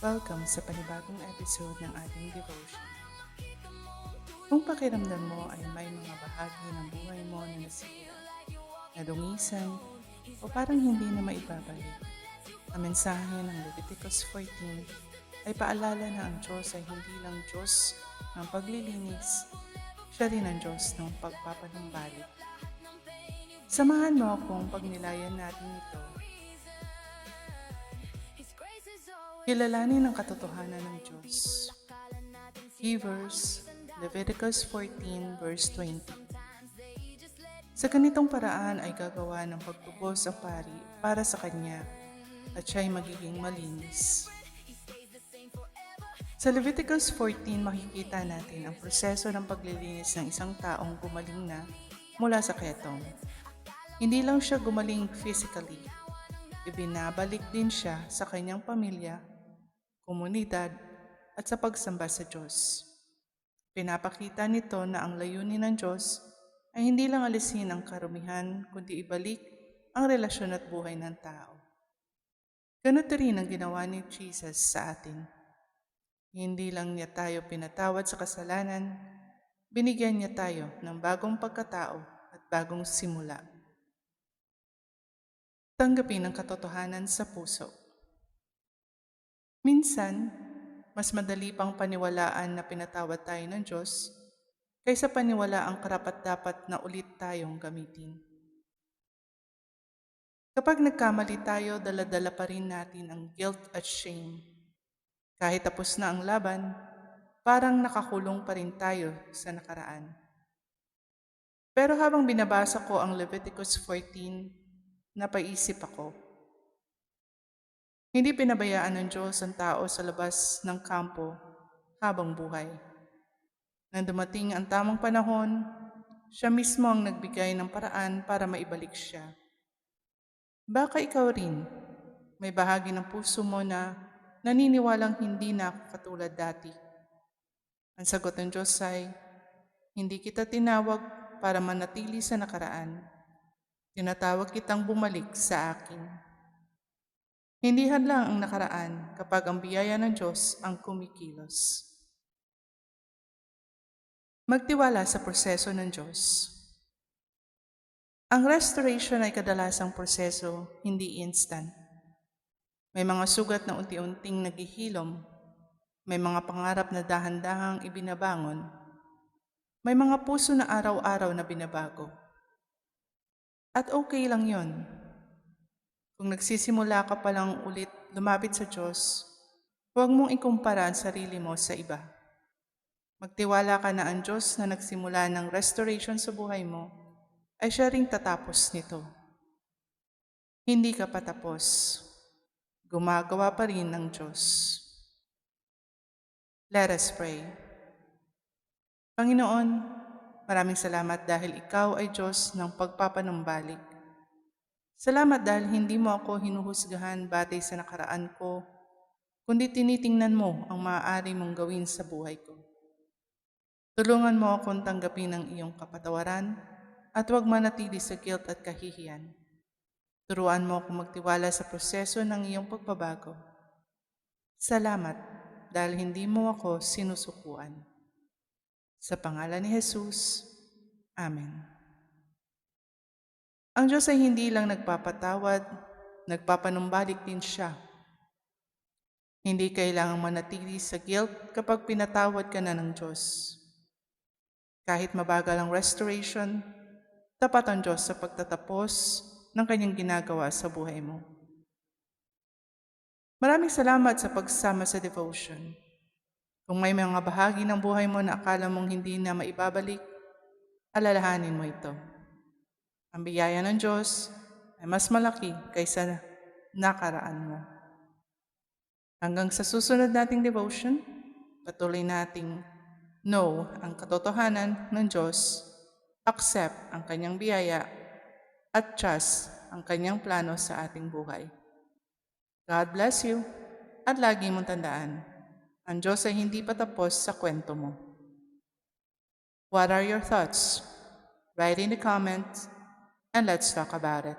Welcome sa panibagong episode ng ating devotion. Kung pakiramdam mo ay may mga bahagi ng buhay mo na nasira, nadungisan, o parang hindi na maibabalik, ang mensahe ng Leviticus 14 ay paalala na ang Diyos ay hindi lang Diyos ng paglilinis, siya rin ang Diyos ng pagpapanumbalik. Samahan mo akong pagnilayan natin ito. Kilalanin ang katotohanan ng Diyos. Key verse, Leviticus 14 verse 20. Sa ganitong paraan ay gagawa ng pagtubos ang pari para sa kanya at siya'y magiging malinis. Sa Leviticus 14 makikita natin ang proseso ng paglilinis ng isang taong gumaling na mula sa ketong. Hindi lang siya gumaling physically, ibinabalik din siya sa kanyang pamilya, komunidad, at sa pagsamba sa Diyos. Pinapakita nito na ang layunin ng Diyos ay hindi lang alisin ang karumihan, kundi ibalik ang relasyon at buhay ng tao. Ganito rin ang ginawa ni Jesus sa atin. Hindi lang niya tayo pinatawad sa kasalanan, binigyan niya tayo ng bagong pagkatao at bagong simula. Tanggapin ang katotohanan sa puso. Minsan, mas madali pang paniwalaan na pinatawad tayo ng Diyos kaysa paniwalaang karapat-dapat na ulit tayong gamitin. Kapag nagkamali tayo, dala-dala pa rin natin ang guilt at shame. Kahit tapos na ang laban, parang nakakulong pa rin tayo sa nakaraan. Pero habang binabasa ko ang Leviticus 14, napaisip ako. Hindi pinabayaan ng Diyos ang tao sa labas ng kampo habang buhay. Nang dumating ang tamang panahon, siya mismo ang nagbigay ng paraan para maibalik siya. Baka ikaw rin, may bahagi ng puso mo na naniniwalang hindi na ako katulad dati. Ang sagot ng Diyos ay, hindi kita tinawag para manatili sa nakaraan. Tinatawag kitang bumalik sa akin. Hindi hadlang ang nakaraan kapag ang biyaya ng Diyos ang kumikilos. Magtiwala sa proseso ng Diyos. Ang restoration ay kadalasang proseso, hindi instant. May mga sugat na unti-unting naghihilom, may mga pangarap na dahan-dahang ibinabangon, may mga puso na araw-araw na binabago. At okay lang yon. Kung nagsisimula ka pa lang ulit lumapit sa Diyos, huwag mong ikumpara ang sarili mo sa iba. Magtiwala ka na ang Diyos na nagsimula ng restoration sa buhay mo ay siya ring tatapos nito. Hindi ka patapos. Gumagawa pa rin ng Diyos. Let us pray. Panginoon, maraming salamat dahil Ikaw ay Diyos ng pagpapanumbalik. Salamat dahil hindi mo ako hinuhusgahan batay sa nakaraan ko, kundi tinitingnan mo ang maaari mong gawin sa buhay ko. Tulungan mo akong tanggapin ang iyong kapatawaran at huwag manatili sa guilt at kahihiyan. Turuan mo akong magtiwala sa proseso ng iyong pagbabago. Salamat dahil hindi mo ako sinusukuan. Sa pangalan ni Jesus, Amen. Ang Diyos ay hindi lang nagpapatawad, nagpapanumbalik din siya. Hindi kailangang manatili sa guilt kapag pinatawad ka na ng Diyos. Kahit mabagal ang restoration, tapat ang Diyos sa pagtatapos ng kanyang ginagawa sa buhay mo. Maraming salamat sa pagsama sa devotion. Kung may mga bahagi ng buhay mo na akala mong hindi na maibabalik, alalahanin mo ito. Ang biyaya ng Diyos ay mas malaki kaysa nakaraan mo. Hanggang sa susunod nating devotion, patuloy nating know ang katotohanan ng Diyos, accept ang kanyang biyaya, at trust ang kanyang plano sa ating buhay. God bless you, at lagi mong tandaan, ang Diyos ay hindi patapos sa kwento mo. What are your thoughts? Write in the comments, and let's talk about it.